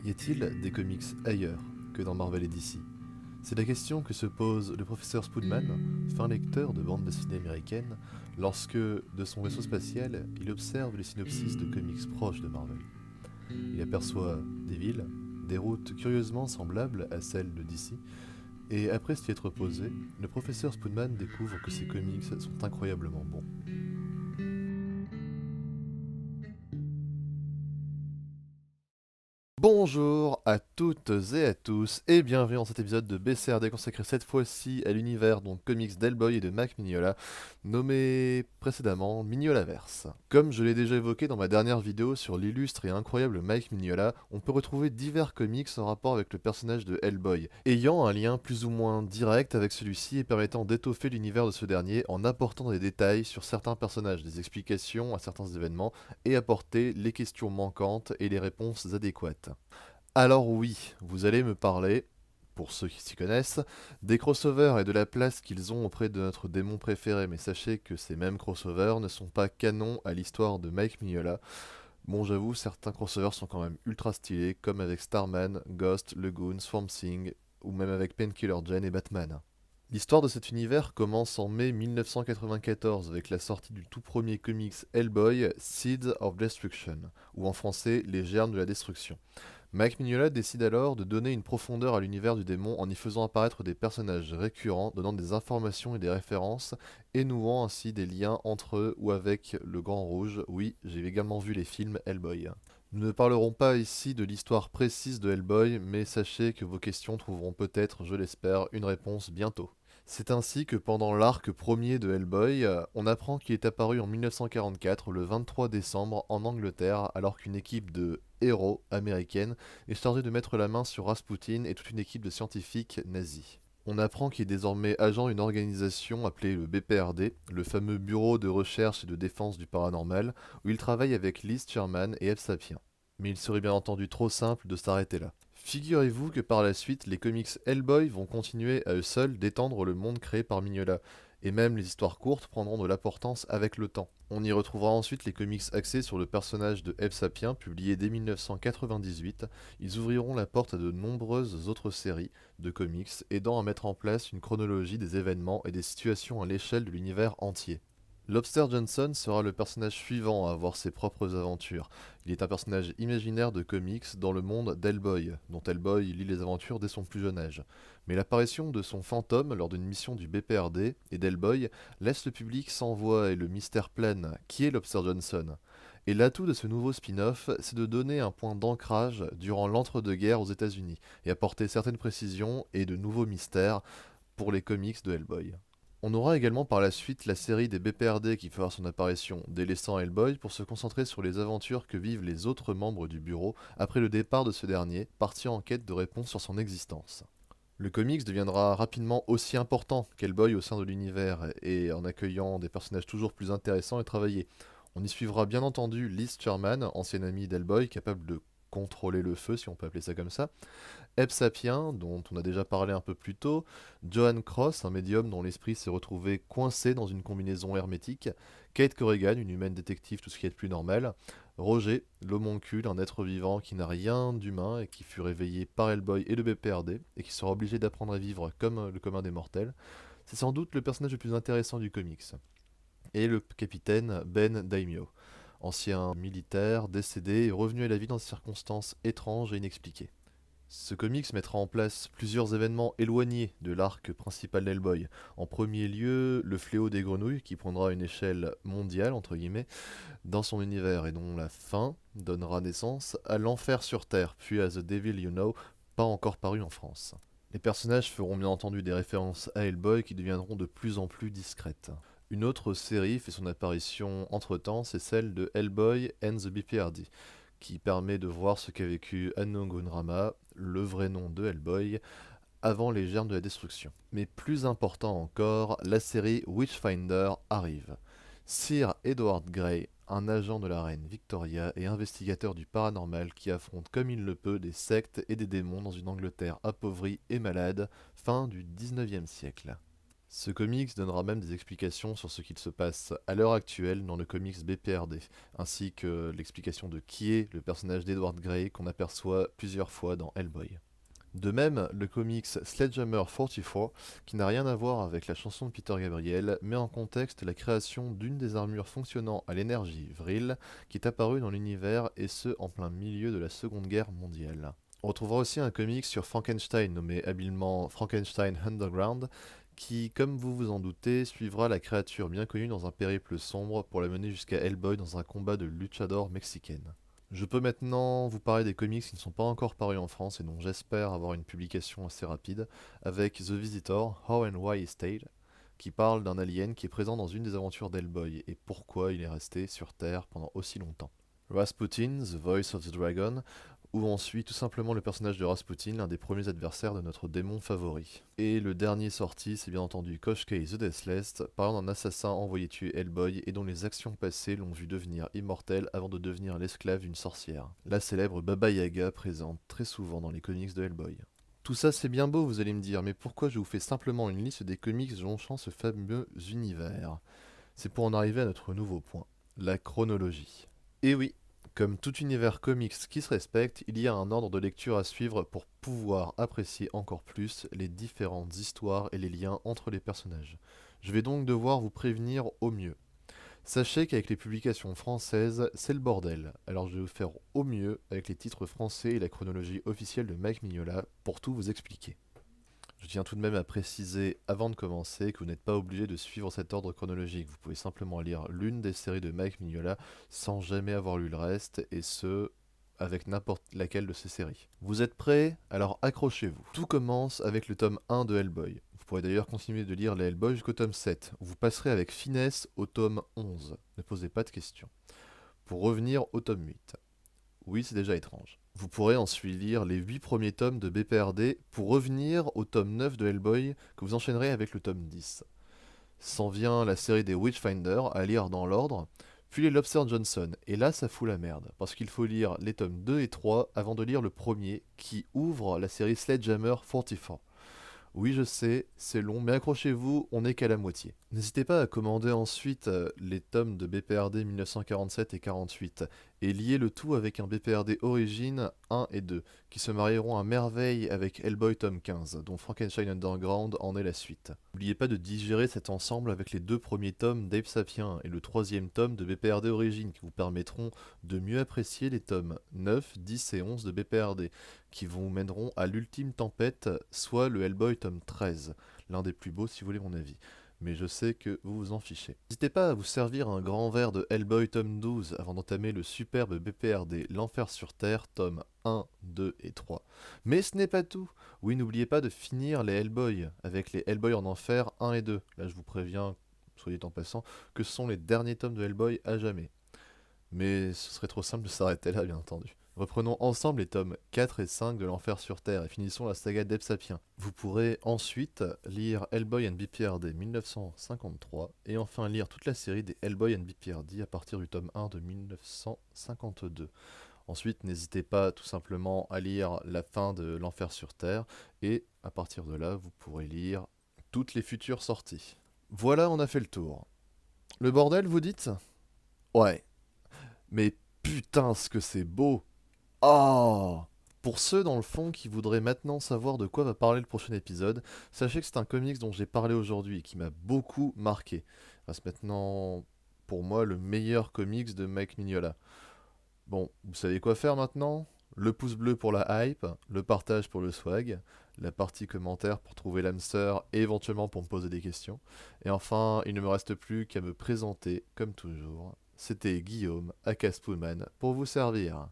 Y a-t-il des comics ailleurs que dans Marvel et DC? C'est la question que se pose le professeur Spoodman, fin lecteur de bande dessinée américaine, lorsque, de son vaisseau spatial, il observe les synopsis de comics proches de Marvel. Il aperçoit des villes, des routes curieusement semblables à celles de DC, et après s'y être posé, le professeur Spoodman découvre que ces comics sont incroyablement bons. Bonjour à toutes et à tous et bienvenue dans cet épisode de BCRD consacré cette fois-ci à l'univers donc comics d'Hellboy et de Mac Mignola, nommé précédemment Mignolaverse. Comme je l'ai déjà évoqué dans ma dernière vidéo sur l'illustre et incroyable Mike Mignola, on peut retrouver divers comics en rapport avec le personnage de Hellboy, ayant un lien plus ou moins direct avec celui-ci et permettant d'étoffer l'univers de ce dernier en apportant des détails sur certains personnages, des explications à certains événements et apporter les questions manquantes et les réponses adéquates. Alors oui, vous allez me parler, pour ceux qui s'y connaissent, des crossovers et de la place qu'ils ont auprès de notre démon préféré, mais sachez que ces mêmes crossovers ne sont pas canons à l'histoire de Mike Mignola. Bon, j'avoue, certains crossovers sont quand même ultra stylés, comme avec Starman, Ghost, Lagoon, Swamp Thing, ou même avec Painkiller Jane et Batman. L'histoire de cet univers commence en mai 1994 avec la sortie du tout premier comics Hellboy, Seeds of Destruction, ou en français Les Germes de la Destruction. Mike Mignola décide alors de donner une profondeur à l'univers du démon en y faisant apparaître des personnages récurrents, donnant des informations et des références, et nouant ainsi des liens entre eux ou avec le Grand Rouge. Oui, j'ai également vu les films Hellboy. Nous ne parlerons pas ici de l'histoire précise de Hellboy, mais sachez que vos questions trouveront peut-être, je l'espère, une réponse bientôt. C'est ainsi que pendant l'arc premier de Hellboy, on apprend qu'il est apparu en 1944, le 23 décembre, en Angleterre, alors qu'une équipe de héros américaine est chargée de mettre la main sur Rasputin et toute une équipe de scientifiques nazis. On apprend qu'il est désormais agent d'une organisation appelée le BPRD, le fameux Bureau de recherche et de défense du paranormal, où il travaille avec Liz Sherman et Eve Sapien. Mais il serait bien entendu trop simple de s'arrêter là. Figurez-vous que par la suite, les comics Hellboy vont continuer à eux seuls d'étendre le monde créé par Mignola, et même les histoires courtes prendront de l'importance avec le temps. On y retrouvera ensuite les comics axés sur le personnage de Eve Sapien, publiés dès 1998. Ils ouvriront la porte à de nombreuses autres séries de comics, aidant à mettre en place une chronologie des événements et des situations à l'échelle de l'univers entier. Lobster Johnson sera le personnage suivant à avoir ses propres aventures. Il est un personnage imaginaire de comics dans le monde d'Hellboy, dont Hellboy lit les aventures dès son plus jeune âge. Mais l'apparition de son fantôme lors d'une mission du BPRD et d'Hellboy laisse le public sans voix et le mystère plane. Qui est Lobster Johnson? Et l'atout de ce nouveau spin-off, c'est de donner un point d'ancrage durant l'entre-deux-guerres aux États-Unis et apporter certaines précisions et de nouveaux mystères pour les comics de Hellboy. On aura également par la suite la série des BPRD qui fera son apparition, délaissant Hellboy pour se concentrer sur les aventures que vivent les autres membres du bureau après le départ de ce dernier, parti en quête de réponses sur son existence. Le comics deviendra rapidement aussi important qu'Hellboy au sein de l'univers, et en accueillant des personnages toujours plus intéressants et travaillés. On y suivra bien entendu Liz Sherman, ancienne amie d'Hellboy, capable de contrôler le feu, si on peut appeler ça comme ça, Eb Sapien, dont on a déjà parlé un peu plus tôt, Joan Cross, un médium dont l'esprit s'est retrouvé coincé dans une combinaison hermétique, Kate Corrigan, une humaine détective, tout ce qui est de plus normal, Roger, l'homoncule, un être vivant qui n'a rien d'humain et qui fut réveillé par Hellboy et le BPRD, et qui sera obligé d'apprendre à vivre comme le commun des mortels. C'est sans doute le personnage le plus intéressant du comics. Et le capitaine Ben Daimyo, ancien militaire, décédé et revenu à la vie dans des circonstances étranges et inexpliquées. Ce comics mettra en place plusieurs événements éloignés de l'arc principal d'Hellboy. En premier lieu, le fléau des grenouilles, qui prendra une échelle mondiale, entre guillemets, dans son univers, et dont la fin donnera naissance à l'enfer sur Terre, puis à The Devil You Know, pas encore paru en France. Les personnages feront bien entendu des références à Hellboy qui deviendront de plus en plus discrètes. Une autre série fait son apparition entre-temps, c'est celle de Hellboy and the BPRD, qui permet de voir ce qu'a vécu Anno Rama, le vrai nom de Hellboy, avant les germes de la destruction. Mais plus important encore, la série Witchfinder arrive. Sir Edward Grey, un agent de la reine Victoria et investigateur du paranormal qui affronte comme il le peut des sectes et des démons dans une Angleterre appauvrie et malade, fin du 19e siècle. Ce comics donnera même des explications sur ce qu'il se passe à l'heure actuelle dans le comics BPRD, ainsi que l'explication de qui est le personnage d'Edward Grey qu'on aperçoit plusieurs fois dans Hellboy. De même, le comics Sledgehammer 44, qui n'a rien à voir avec la chanson de Peter Gabriel, met en contexte la création d'une des armures fonctionnant à l'énergie Vril, qui est apparue dans l'univers et ce en plein milieu de la Seconde Guerre mondiale. On retrouvera aussi un comics sur Frankenstein nommé habilement Frankenstein Underground, qui, comme vous vous en doutez, suivra la créature bien connue dans un périple sombre pour la mener jusqu'à Hellboy dans un combat de luchador mexicaine. Je peux maintenant vous parler des comics qui ne sont pas encore parus en France et dont j'espère avoir une publication assez rapide, avec The Visitor, How and Why He Stayed, qui parle d'un alien qui est présent dans une des aventures d'Hellboy et pourquoi il est resté sur Terre pendant aussi longtemps. Rasputin, The Voice of the Dragon, où on suit tout simplement le personnage de Rasputin, l'un des premiers adversaires de notre démon favori. Et le dernier sorti, c'est bien entendu Koshkei the Deathless, parlant d'un assassin envoyé tuer Hellboy et dont les actions passées l'ont vu devenir immortel avant de devenir l'esclave d'une sorcière. La célèbre Baba Yaga présente très souvent dans les comics de Hellboy. Tout ça c'est bien beau, vous allez me dire, mais pourquoi je vous fais simplement une liste des comics jonchant ce fameux univers? C'est pour en arriver à notre nouveau point, la chronologie. Et oui, comme tout univers comics qui se respecte, il y a un ordre de lecture à suivre pour pouvoir apprécier encore plus les différentes histoires et les liens entre les personnages. Je vais donc devoir vous prévenir au mieux. Sachez qu'avec les publications françaises, c'est le bordel, alors je vais vous faire au mieux avec les titres français et la chronologie officielle de Mike Mignola pour tout vous expliquer. Je tiens tout de même à préciser avant de commencer que vous n'êtes pas obligé de suivre cet ordre chronologique. Vous pouvez simplement lire l'une des séries de Mike Mignola sans jamais avoir lu le reste, et ce, avec n'importe laquelle de ces séries. Vous êtes prêts? Alors accrochez-vous. Tout commence avec le tome 1 de Hellboy. Vous pourrez d'ailleurs continuer de lire les Hellboy jusqu'au tome 7. Vous passerez avec finesse au tome 11. Ne posez pas de questions. Pour revenir au tome 8. Oui, c'est déjà étrange. Vous pourrez ensuite lire les 8 premiers tomes de BPRD pour revenir au tome 9 de Hellboy que vous enchaînerez avec le tome 10. S'en vient la série des Witchfinder à lire dans l'ordre, puis les Lobster Johnson, et là ça fout la merde, parce qu'il faut lire les tomes 2 et 3 avant de lire le premier qui ouvre la série Sledgehammer 44. Oui, je sais, c'est long, mais accrochez-vous, on n'est qu'à la moitié. N'hésitez pas à commander ensuite les tomes de BPRD 1947 et 48, et lier le tout avec un BPRD Origin 1 et 2, qui se marieront à merveille avec Hellboy tome 15, dont Frankenstein Underground en est la suite. N'oubliez pas de digérer cet ensemble avec les 2 premiers tomes d'Ape Sapien et le 3e tome de BPRD Origin, qui vous permettront de mieux apprécier les tomes 9, 10 et 11 de BPRD, qui vous mèneront à l'ultime tempête, soit le Hellboy tome 13, l'un des plus beaux si vous voulez mon avis. Mais je sais que vous vous en fichez. N'hésitez pas à vous servir un grand verre de Hellboy tome 12 avant d'entamer le superbe BPRD L'Enfer sur Terre tome 1, 2 et 3. Mais ce n'est pas tout. Oui, n'oubliez pas de finir les Hellboy avec les Hellboy en Enfer 1 et 2. Là je vous préviens, soyez en passant, que ce sont les derniers tomes de Hellboy à jamais. Mais ce serait trop simple de s'arrêter là, bien entendu. Reprenons ensemble les tomes 4 et 5 de l'Enfer sur Terre et finissons la saga d'Ape Sapien. Vous pourrez ensuite lire Hellboy and BPRD 1953 et enfin lire toute la série des Hellboy and BPRD à partir du tome 1 de 1952. Ensuite, n'hésitez pas tout simplement à lire la fin de l'Enfer sur Terre et à partir de là, vous pourrez lire toutes les futures sorties. Voilà, on a fait le tour. Le bordel, vous dites? Ouais. Mais putain, ce que c'est beau! Oh! Pour ceux dans le fond qui voudraient maintenant savoir de quoi va parler le prochain épisode, sachez que c'est un comics dont j'ai parlé aujourd'hui et qui m'a beaucoup marqué. Reste maintenant, pour moi, le meilleur comics de Mike Mignola. Bon, vous savez quoi faire maintenant? Le pouce bleu pour la hype, le partage pour le swag, la partie commentaire pour trouver l'âme sœur et éventuellement pour me poser des questions. Et enfin, il ne me reste plus qu'à me présenter, comme toujours. C'était Guillaume, aka Spoonman, pour vous servir.